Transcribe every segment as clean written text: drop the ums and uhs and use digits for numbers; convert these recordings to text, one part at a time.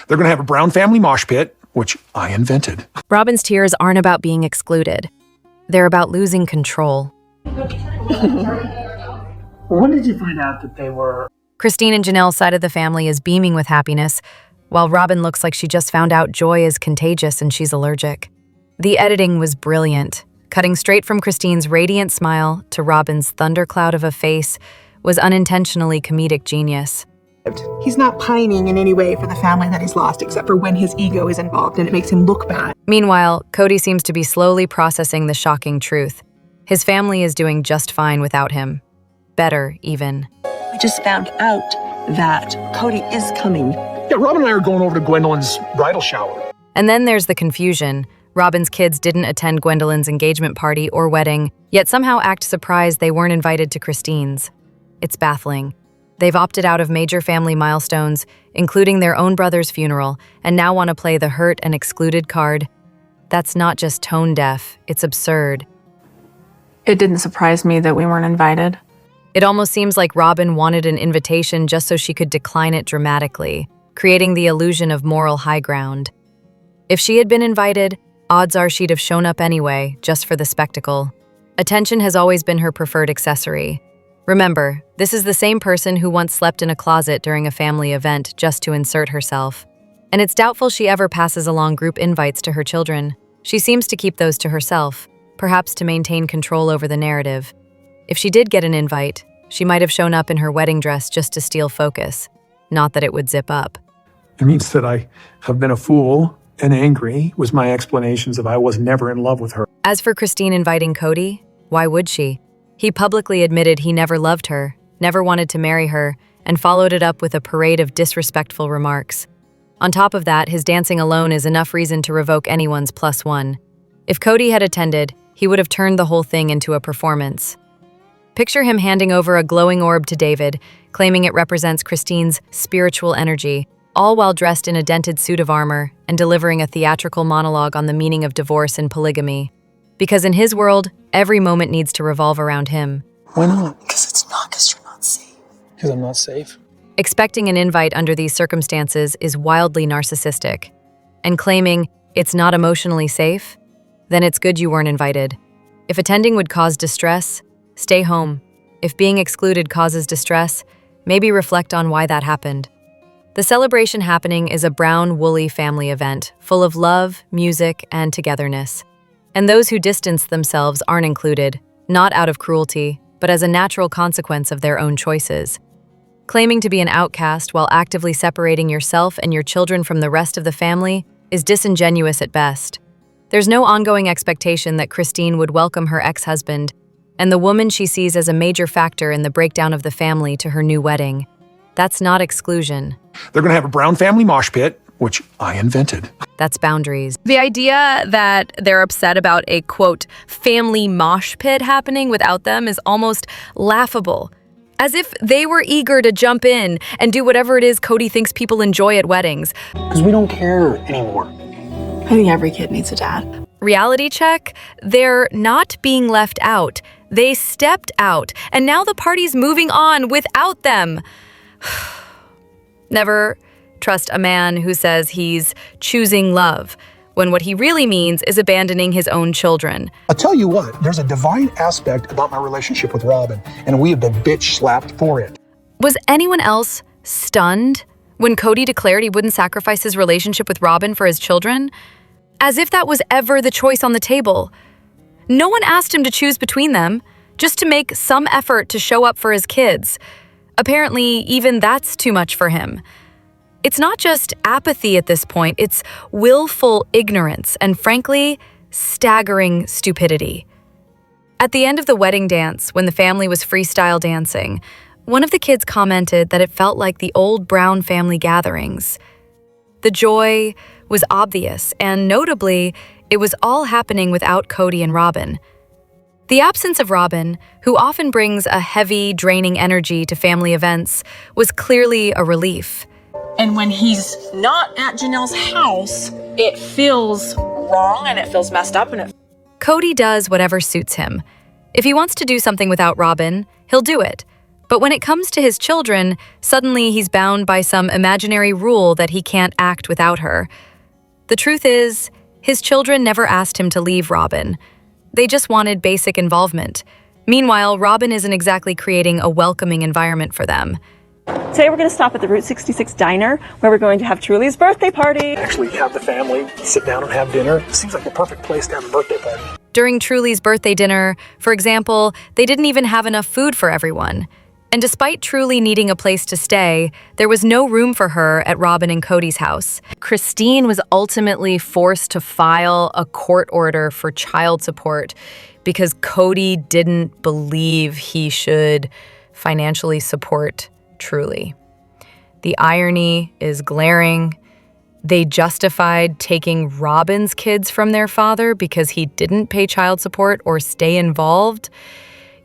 They're going to have a Brown family mosh pit, which I invented. Robyn's tears aren't about being excluded. They're about losing control. When did you find out that they were? Christine and Janelle's side of the family is beaming with happiness, while Robyn looks like she just found out joy is contagious and she's allergic. The editing was brilliant. Cutting straight from Christine's radiant smile to Robyn's thundercloud of a face was unintentionally comedic genius. He's not pining in any way for the family that he's lost, except for when his ego is involved and it makes him look bad. Meanwhile, Cody seems to be slowly processing the shocking truth. His family is doing just fine without him. Better, even. I just found out that Cody is coming. Yeah, Robyn and I are going over to Gwendolyn's bridal shower. And then there's the confusion. Robyn's kids didn't attend Gwendolyn's engagement party or wedding, yet somehow act surprised they weren't invited to Christine's. It's baffling. They've opted out of major family milestones, including their own brother's funeral, and now want to play the hurt and excluded card. That's not just tone deaf, it's absurd. It didn't surprise me that we weren't invited. It almost seems like Robyn wanted an invitation just so she could decline it dramatically, creating the illusion of moral high ground. If she had been invited, odds are she'd have shown up anyway, just for the spectacle. Attention has always been her preferred accessory. Remember, this is the same person who once slept in a closet during a family event just to insert herself. And it's doubtful she ever passes along group invites to her children. She seems to keep those to herself, perhaps to maintain control over the narrative. If she did get an invite, she might have shown up in her wedding dress just to steal focus, not that it would zip up. It means that I have been a fool and angry was my explanations of I was never in love with her. As for Christine inviting Cody, why would she? He publicly admitted he never loved her, never wanted to marry her, and followed it up with a parade of disrespectful remarks. On top of that, his dancing alone is enough reason to revoke anyone's +1. If Cody had attended, he would have turned the whole thing into a performance. Picture him handing over a glowing orb to David, claiming it represents Christine's spiritual energy, all while dressed in a dented suit of armor and delivering a theatrical monologue on the meaning of divorce and polygamy. Because in his world, every moment needs to revolve around him. Why not? Because you're not safe. Because I'm not safe. Expecting an invite under these circumstances is wildly narcissistic. And claiming it's not emotionally safe, then it's good you weren't invited. If attending would cause distress, stay home. If being excluded causes distress, maybe reflect on why that happened. The celebration happening is a brown, woolly family event, full of love, music, and togetherness. And those who distance themselves aren't included, not out of cruelty, but as a natural consequence of their own choices. Claiming to be an outcast while actively separating yourself and your children from the rest of the family is disingenuous at best. There's no ongoing expectation that Christine would welcome her ex-husband and the woman she sees as a major factor in the breakdown of the family to her new wedding. That's not exclusion. They're going to have a Brown family mosh pit, which I invented. That's boundaries. The idea that they're upset about a, quote, family mosh pit happening without them is almost laughable. As if they were eager to jump in and do whatever it is Cody thinks people enjoy at weddings. Because we don't care anymore. I think every kid needs a dad. Reality check, they're not being left out. They stepped out, and now the party's moving on without them. Never trust a man who says he's choosing love, when what he really means is abandoning his own children. I'll tell you what, there's a divine aspect about my relationship with Robyn, and we have been bitch slapped for it. Was anyone else stunned when Cody declared he wouldn't sacrifice his relationship with Robyn for his children? As if that was ever the choice on the table. No one asked him to choose between them, just to make some effort to show up for his kids. Apparently, even that's too much for him. It's not just apathy at this point, it's willful ignorance and, frankly, staggering stupidity. At the end of the wedding dance, when the family was freestyle dancing, one of the kids commented that it felt like the old Brown family gatherings. The joy was obvious, and notably, it was all happening without Cody and Robyn. The absence of Robyn, who often brings a heavy, draining energy to family events, was clearly a relief. And when he's not at Janelle's house, it feels wrong and it feels messed up. Cody does whatever suits him. If he wants to do something without Robyn, he'll do it. But when it comes to his children, suddenly he's bound by some imaginary rule that he can't act without her. The truth is, his children never asked him to leave Robyn. They just wanted basic involvement. Meanwhile, Robyn isn't exactly creating a welcoming environment for them. Today we're going to stop at the Route 66 Diner, where we're going to have Truly's birthday party. Actually have the family sit down and have dinner. It seems like the perfect place to have a birthday party. During Truly's birthday dinner, for example, they didn't even have enough food for everyone. And despite Truly needing a place to stay, there was no room for her at Robyn and Cody's house. Christine was ultimately forced to file a court order for child support because Cody didn't believe he should financially support Truly. The irony is glaring. They justified taking Robyn's kids from their father because he didn't pay child support or stay involved.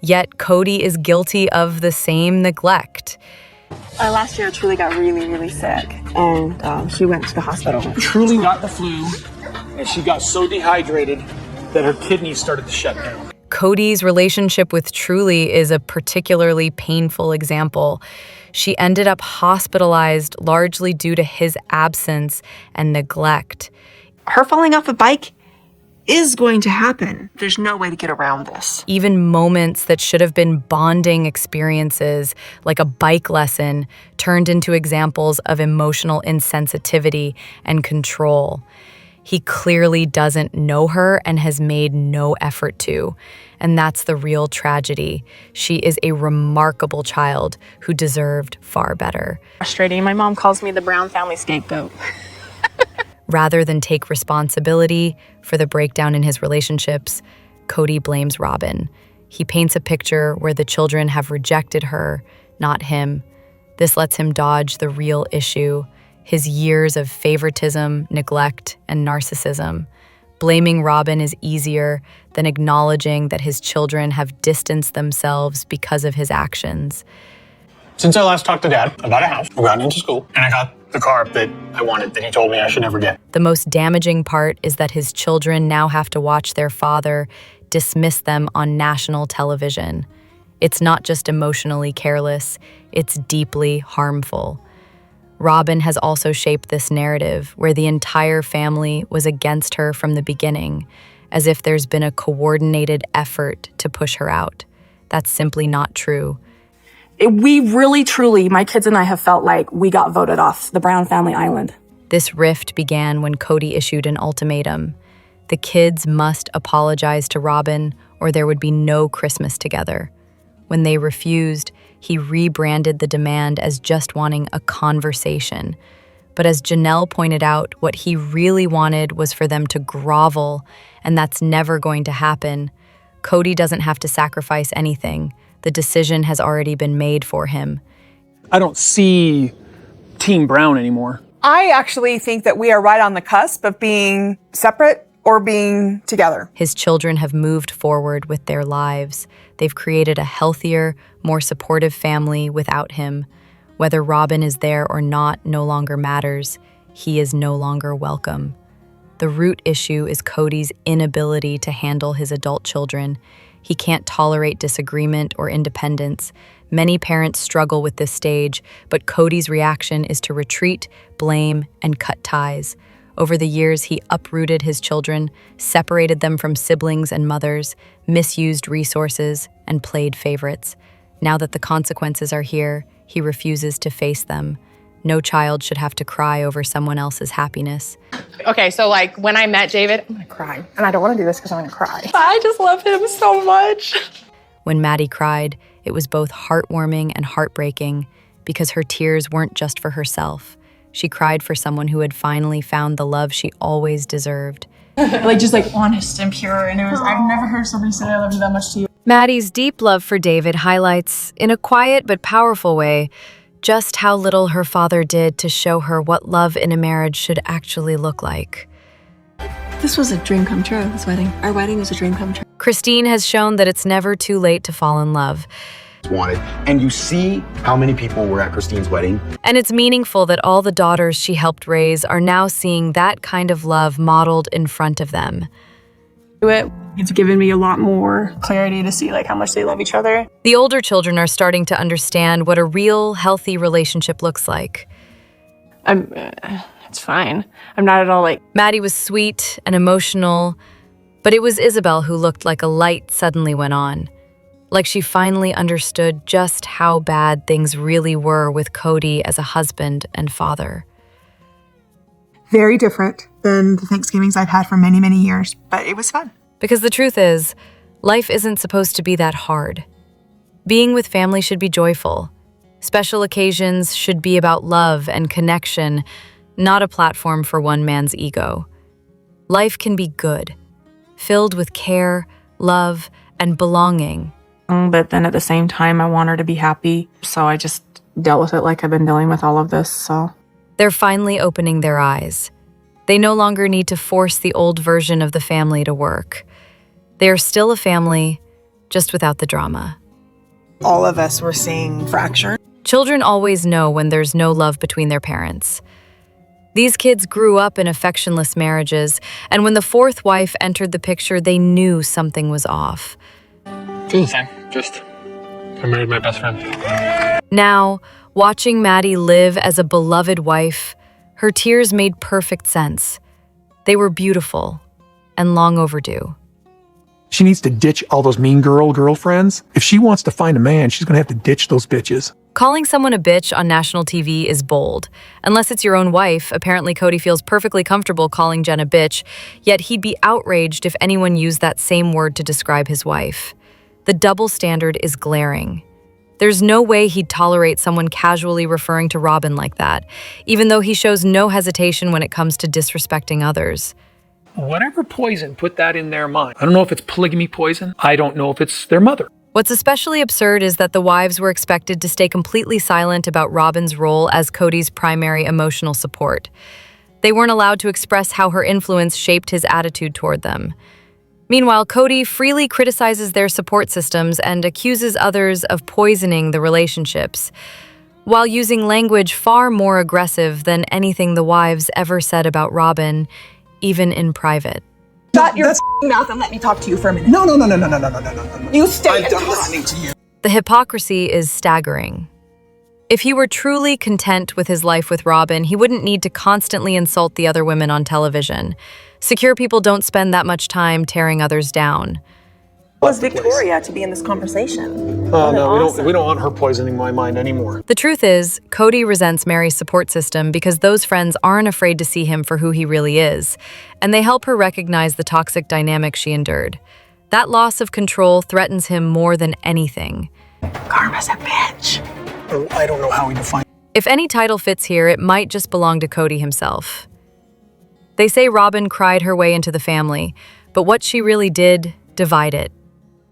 Yet Cody is guilty of the same neglect. Last year, Truly got really, really sick, and she went to the hospital. Truly got the flu, and she got so dehydrated that her kidneys started to shut down. Cody's relationship with Truly is a particularly painful example. She ended up hospitalized largely due to his absence and neglect. Her falling off a bike is going to happen. There's no way to get around this. Even moments that should have been bonding experiences, like a bike lesson, turned into examples of emotional insensitivity and control. He clearly doesn't know her and has made no effort to. And that's the real tragedy. She is a remarkable child who deserved far better. Frustrating. My mom calls me the Brown family scapegoat. Rather than take responsibility for the breakdown in his relationships, Cody blames Robyn. He paints a picture where the children have rejected her, not him. This lets him dodge the real issue, his years of favoritism, neglect, and narcissism. Blaming Robyn is easier than acknowledging that his children have distanced themselves because of his actions. Since I last talked to Dad about a house, we got into school, and I got the car that I wanted that he told me I should never get. The most damaging part is that his children now have to watch their father dismiss them on national television. It's not just emotionally careless, it's deeply harmful. Robyn has also shaped this narrative where the entire family was against her from the beginning, as if there's been a coordinated effort to push her out. That's simply not true. We really, truly, my kids and I have felt like we got voted off the Brown family island. This rift began when Cody issued an ultimatum. The kids must apologize to Robyn or there would be no Christmas together. When they refused, he rebranded the demand as just wanting a conversation. But as Janelle pointed out, what he really wanted was for them to grovel, and that's never going to happen. Cody doesn't have to sacrifice anything. The decision has already been made for him. I don't see Team Brown anymore. I actually think that we are right on the cusp of being separate or being together. His children have moved forward with their lives. They've created a healthier, more supportive family without him. Whether Robyn is there or not no longer matters. He is no longer welcome. The root issue is Cody's inability to handle his adult children. He can't tolerate disagreement or independence. Many parents struggle with this stage, but Cody's reaction is to retreat, blame, and cut ties. Over the years, he uprooted his children, separated them from siblings and mothers, misused resources, and played favorites. Now that the consequences are here, he refuses to face them. No child should have to cry over someone else's happiness. Okay, so like when I met David, I'm gonna cry. And I don't wanna do this because I'm gonna cry. I just love him so much. When Maddie cried, it was both heartwarming and heartbreaking because her tears weren't just for herself. She cried for someone who had finally found the love she always deserved. Like just like honest and pure, and I've never heard somebody say I love you that much to you. Maddie's deep love for David highlights, in a quiet but powerful way, just how little her father did to show her what love in a marriage should actually look like. This was a dream come true, this wedding. Our wedding was a dream come true. Christine has shown that it's never too late to fall in love. Wanted. And you see how many people were at Christine's wedding. And it's meaningful that all the daughters she helped raise are now seeing that kind of love modeled in front of them. It It's given me a lot more clarity to see like how much they love each other. The older children are starting to understand what a real, healthy relationship looks like. It's fine. I'm not at all like... Maddie was sweet and emotional, but it was Isabel who looked like a light suddenly went on. Like she finally understood just how bad things really were with Cody as a husband and father. Very different than the Thanksgivings I've had for many, many years, but it was fun. Because the truth is, life isn't supposed to be that hard. Being with family should be joyful. Special occasions should be about love and connection, not a platform for one man's ego. Life can be good, filled with care, love, and belonging. But then at the same time, I want her to be happy, so I just dealt with it like I've been dealing with all of this, so... They're finally opening their eyes. They no longer need to force the old version of the family to work. They are still a family, just without the drama. All of us were seeing fracture. Children always know when there's no love between their parents. These kids grew up in affectionless marriages, and when the fourth wife entered the picture, they knew something was off. Feels the same. Just, I married my best friend. Now, watching Maddie live as a beloved wife, her tears made perfect sense. They were beautiful and long overdue. She needs to ditch all those mean girlfriends. If she wants to find a man, she's going to have to ditch those bitches. Calling someone a bitch on national TV is bold. Unless it's your own wife, apparently Cody feels perfectly comfortable calling Jen a bitch, yet he'd be outraged if anyone used that same word to describe his wife. The double standard is glaring. There's no way he'd tolerate someone casually referring to Robyn like that, even though he shows no hesitation when it comes to disrespecting others. Whatever poison put that in their mind. I don't know if it's polygamy poison. I don't know if it's their mother. What's especially absurd is that the wives were expected to stay completely silent about Robyn's role as Cody's primary emotional support. They weren't allowed to express how her influence shaped his attitude toward them. Meanwhile, Cody freely criticizes their support systems and accuses others of poisoning the relationships, while using language far more aggressive than anything the wives ever said about Robyn, even in private. Shut your mouth and let me talk to you for a minute. No. You stay. I'm done listening to you. The hypocrisy is staggering. If he were truly content with his life with Robyn, he wouldn't need to constantly insult the other women on television. Secure people don't spend that much time tearing others down. Was Victoria to be in this conversation? Oh, no, we don't want her poisoning my mind anymore. The truth is, Cody resents Mary's support system because those friends aren't afraid to see him for who he really is, and they help her recognize the toxic dynamic she endured. That loss of control threatens him more than anything. Karma's a bitch. I don't know how we define. If any title fits here, it might just belong to Cody himself. They say Robyn cried her way into the family, but what she really did divide it.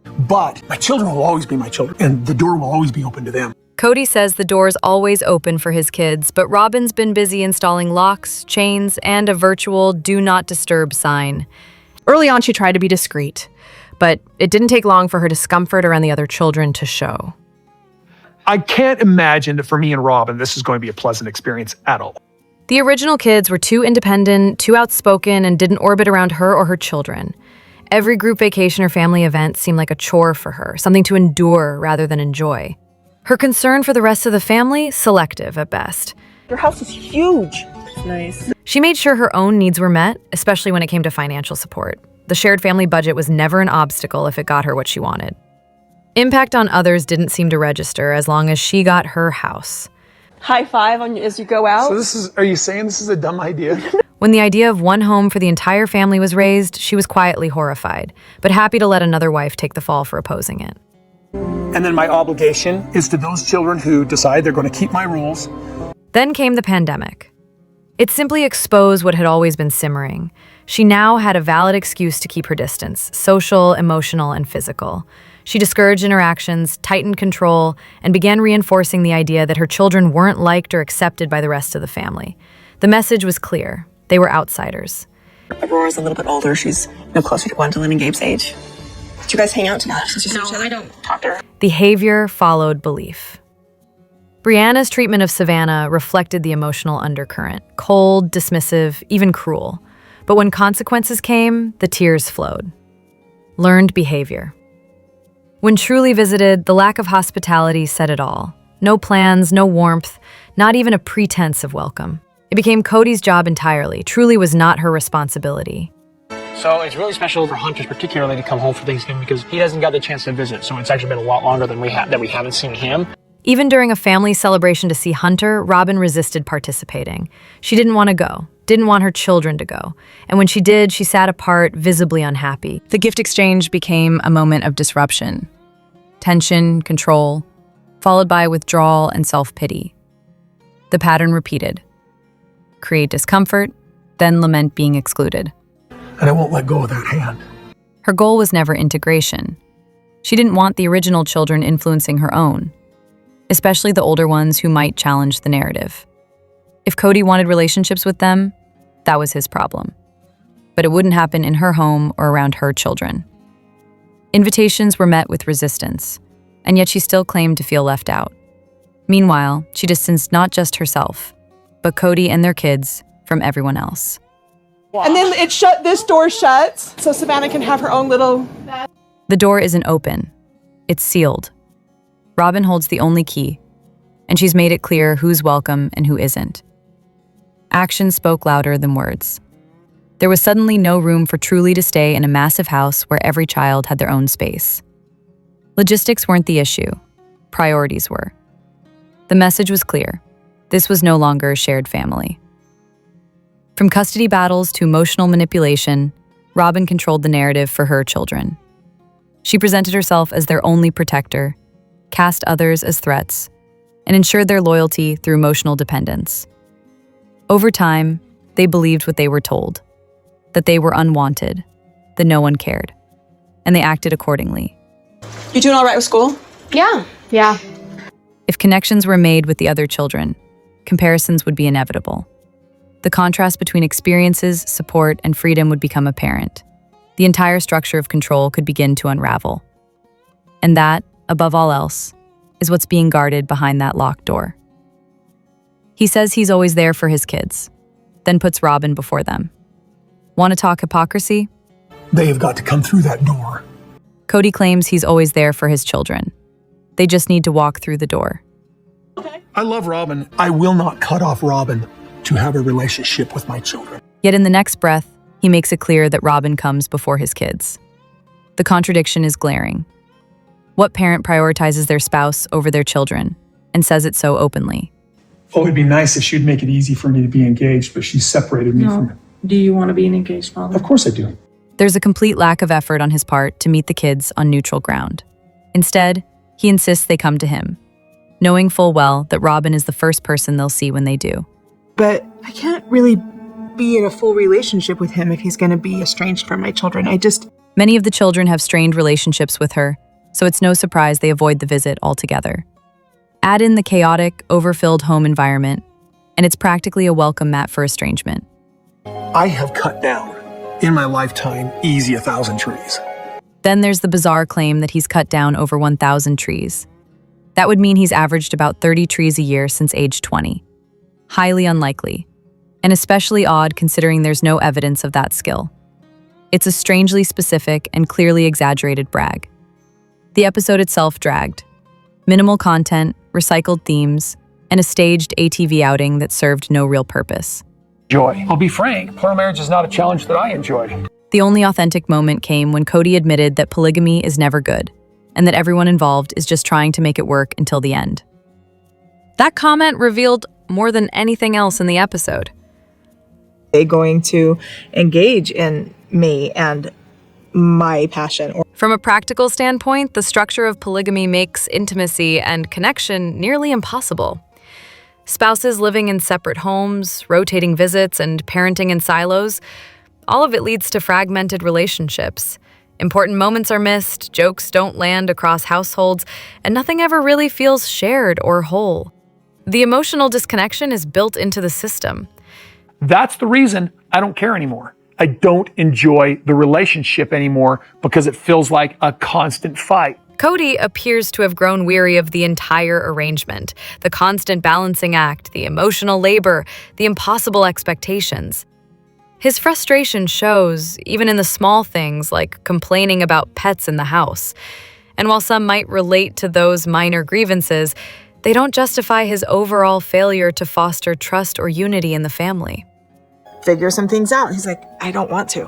But my children will always be my children, and the door will always be open to them. Cody says the door's always open for his kids, but Robyn's been busy installing locks, chains, and a virtual do not disturb sign. Early on, she tried to be discreet, but it didn't take long for her discomfort around the other children to show. I can't imagine that for me and Robyn, this is going to be a pleasant experience at all. The original kids were too independent, too outspoken, and didn't orbit around her or her children. Every group vacation or family event seemed like a chore for her, something to endure rather than enjoy. Her concern for the rest of the family, selective at best. Your house is huge. It's nice. She made sure her own needs were met, especially when it came to financial support. The shared family budget was never an obstacle if it got her what she wanted. Impact on others didn't seem to register as long as she got her house. High five as you go out. So are you saying this is a dumb idea? When the idea of one home for the entire family was raised, she was quietly horrified, but happy to let another wife take the fall for opposing it. And then my obligation is to those children who decide they're going to keep my rules. Then came the pandemic. It simply exposed what had always been simmering. She now had a valid excuse to keep her distance, social, emotional, and physical. She discouraged interactions, tightened control, and began reinforcing the idea that her children weren't liked or accepted by the rest of the family. The message was clear. They were outsiders. Aurora's a little bit older. She's no closer to Gwendolyn and Gabe's age. Did you guys hang out together since you saw each other? I don't talk to her. Behavior followed belief. Brianna's treatment of Savannah reflected the emotional undercurrent, cold, dismissive, even cruel. But when consequences came, the tears flowed. Learned behavior. When Truly visited, the lack of hospitality said it all. No plans, no warmth, not even a pretense of welcome. It became Cody's job entirely. Truly was not her responsibility. So it's really special for Hunters particularly to come home for Thanksgiving because he hasn't got the chance to visit. So it's actually been a lot longer than we haven't seen him. Even during a family celebration to see Hunter, Robyn resisted participating. She didn't want to go, didn't want her children to go. And when she did, she sat apart, visibly unhappy. The gift exchange became a moment of disruption. Tension, control, followed by withdrawal and self-pity. The pattern repeated. Create discomfort, then lament being excluded. And I won't let go of that hand. Her goal was never integration. She didn't want the original children influencing her own, especially the older ones who might challenge the narrative. If Cody wanted relationships with them, that was his problem. But it wouldn't happen in her home or around her children. Invitations were met with resistance, and yet she still claimed to feel left out. Meanwhile, she distanced not just herself, but Cody and their kids from everyone else. And then this door shuts, so Savannah can have her own little... The door isn't open. It's sealed. Robyn holds the only key, and she's made it clear who's welcome and who isn't. Actions spoke louder than words. There was suddenly no room for Truly to stay in a massive house where every child had their own space. Logistics weren't the issue. Priorities were. The message was clear. This was no longer a shared family. From custody battles to emotional manipulation, Robyn controlled the narrative for her children. She presented herself as their only protector, cast others as threats, and ensured their loyalty through emotional dependence. Over time, they believed what they were told, that they were unwanted, that no one cared, and they acted accordingly. You doing all right with school? Yeah. If connections were made with the other children, comparisons would be inevitable. The contrast between experiences, support, and freedom would become apparent. The entire structure of control could begin to unravel. And that, above all else, is what's being guarded behind that locked door. He says he's always there for his kids, then puts Robyn before them. Want to talk hypocrisy? They have got to come through that door. Cody claims he's always there for his children. They just need to walk through the door. I love Robyn. I will not cut off Robyn to have a relationship with my children. Yet in the next breath, he makes it clear that Robyn comes before his kids. The contradiction is glaring. What parent prioritizes their spouse over their children and says it so openly? Oh, it'd be nice if she'd make it easy for me to be engaged, but she separated me from it. Do you want to be an engaged father? Of course I do. There's a complete lack of effort on his part to meet the kids on neutral ground. Instead, he insists they come to him, knowing full well that Robyn is the first person they'll see when they do. But I can't really be in a full relationship with him if he's going to be estranged from my children. Many of the children have strained relationships with her, so it's no surprise they avoid the visit altogether. Add in the chaotic, overfilled home environment, and it's practically a welcome mat for estrangement. I have cut down, in my lifetime, easy 1,000 trees. Then there's the bizarre claim that he's cut down over 1,000 trees. That would mean he's averaged about 30 trees a year since age 20. Highly unlikely, and especially odd considering there's no evidence of that skill. It's a strangely specific and clearly exaggerated brag. The episode itself dragged. Minimal content, recycled themes, and a staged ATV outing that served no real purpose. Joy. I'll be frank, plural marriage is not a challenge that I enjoy. The only authentic moment came when Cody admitted that polygamy is never good, and that everyone involved is just trying to make it work until the end. That comment revealed more than anything else in the episode. They're going to engage in me and my passion. From a practical standpoint, the structure of polygamy makes intimacy and connection nearly impossible. Spouses living in separate homes, rotating visits, and parenting in silos, all of it leads to fragmented relationships. Important moments are missed, jokes don't land across households, and nothing ever really feels shared or whole. The emotional disconnection is built into the system. That's the reason I don't care anymore. I don't enjoy the relationship anymore because it feels like a constant fight. Cody appears to have grown weary of the entire arrangement, the constant balancing act, the emotional labor, the impossible expectations. His frustration shows even in the small things like complaining about pets in the house. And while some might relate to those minor grievances, they don't justify his overall failure to foster trust or unity in the family. Figure some things out. He's like, I don't want to.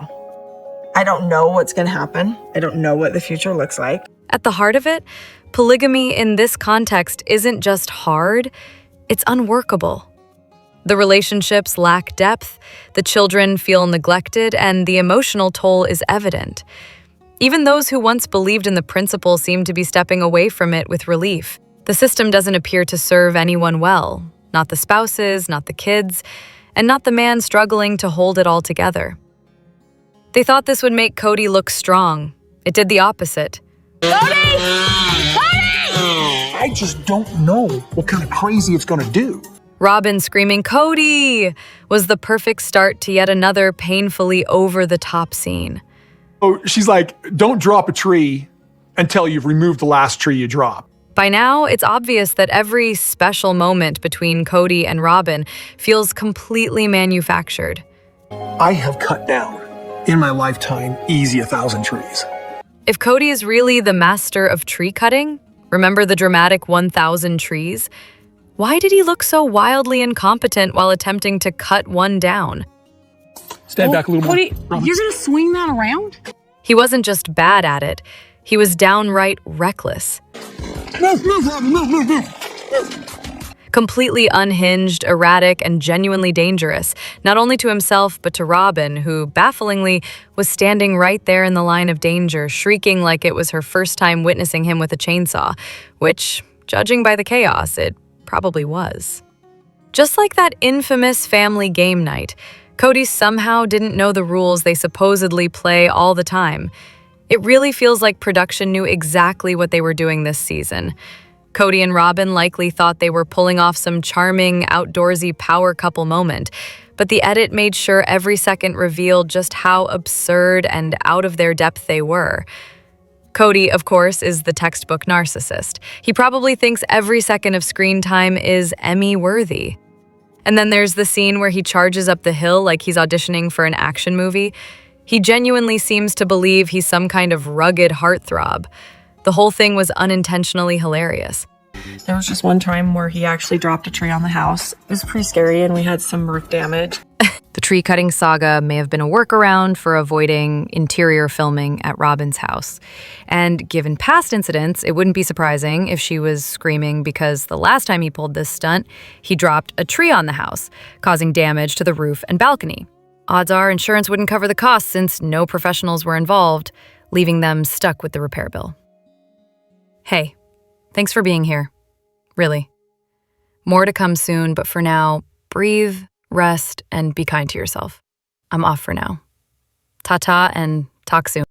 I don't know what's going to happen. I don't know what the future looks like. At the heart of it, polygamy in this context isn't just hard, it's unworkable. The relationships lack depth, the children feel neglected, and the emotional toll is evident. Even those who once believed in the principle seem to be stepping away from it with relief. The system doesn't appear to serve anyone well, not the spouses, not the kids, and not the man struggling to hold it all together. They thought this would make Cody look strong. It did the opposite. I just don't know what kind of crazy it's gonna do. Robyn screaming, "Cody!" was the perfect start to yet another painfully over-the-top scene. Oh, she's like, don't drop a tree until you've removed the last tree you dropped. By now, it's obvious that every special moment between Cody and Robyn feels completely manufactured. I have cut down, in my lifetime, easy 1,000 trees. If Cody is really the master of tree cutting, remember the dramatic 1,000 trees? Why did he look so wildly incompetent while attempting to cut one down? Stand back a little more. Cody, you're gonna swing that around? He wasn't just bad at it, he was downright reckless. Completely unhinged, erratic, and genuinely dangerous, not only to himself but to Robyn, who, bafflingly, was standing right there in the line of danger, shrieking like it was her first time witnessing him with a chainsaw, which, judging by the chaos, it probably was. Just like that infamous family game night, Cody somehow didn't know the rules they supposedly play all the time. It really feels like production knew exactly what they were doing this season. Cody and Robyn likely thought they were pulling off some charming, outdoorsy power couple moment, but the edit made sure every second revealed just how absurd and out of their depth they were. Cody, of course, is the textbook narcissist. He probably thinks every second of screen time is Emmy-worthy. And then there's the scene where he charges up the hill like he's auditioning for an action movie. He genuinely seems to believe he's some kind of rugged heartthrob. The whole thing was unintentionally hilarious. There was just one time where he actually dropped a tree on the house. It was pretty scary, and we had some roof damage. The tree-cutting saga may have been a workaround for avoiding interior filming at Robyn's house. And given past incidents, it wouldn't be surprising if she was screaming because the last time he pulled this stunt, he dropped a tree on the house, causing damage to the roof and balcony. Odds are insurance wouldn't cover the costs since no professionals were involved, leaving them stuck with the repair bill. Hey, thanks for being here. Really. More to come soon, but for now, breathe, rest, and be kind to yourself. I'm off for now. Ta-ta and talk soon.